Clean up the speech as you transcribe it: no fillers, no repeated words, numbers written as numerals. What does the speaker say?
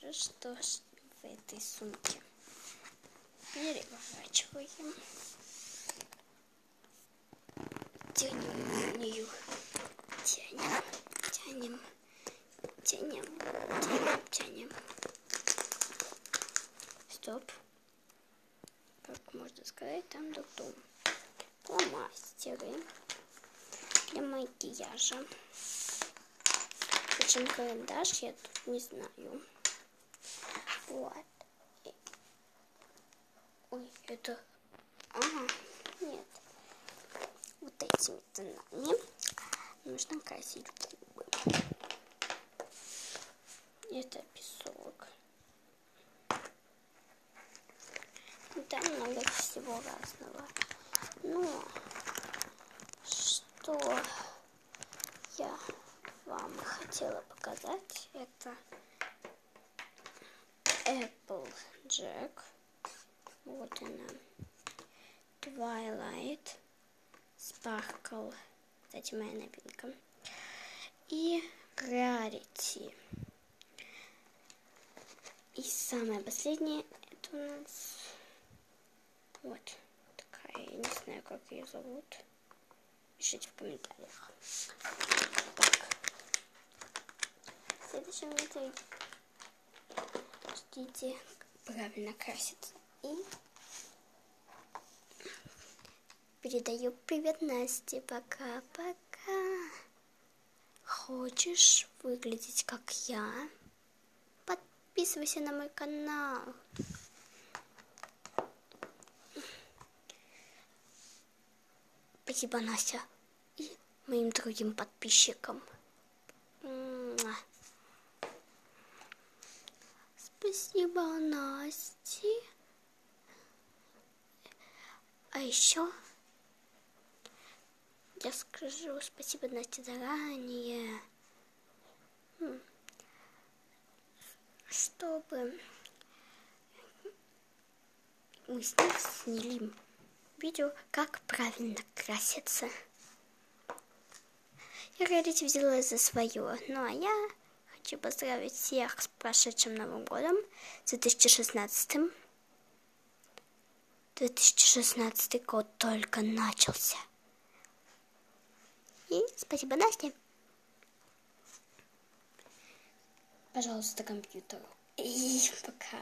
покажу, что в этой сумке. Переворачиваем. Тянем в нее. Тянем. Стоп. Как можно сказать, там дом. Фломастеры для макияжа. Зачем карандаш, я тут не знаю. Вот. Ой, это... Ага, нет. Вот этими тонами нужно красить губы. Это песок. Там много всего разного. Но что я вам хотела показать, это Applejack. Вот она. Twilight Sparkle. Кстати, моя новинка. И Rarity. И самое последнее, это у нас вот такая, я не знаю, как ее зовут. Пишите в комментариях. Так. В следующем видео ждите, как правильно краситься. И передаю привет Насте. Пока-пока. Хочешь выглядеть как я? Подписывайся на мой канал. Спасибо, Настя, и моим другим подписчикам. Спасибо, Насте. А еще я скажу спасибо Насте заранее, чтобы мы с ней сняли видео, как правильно краситься. Я Рарити взяла за свое. Ну а я хочу поздравить всех с прошедшим Новым годом, 2016. 2016 год только начался. И спасибо, Насте. Пожалуйста, компьютер. И пока.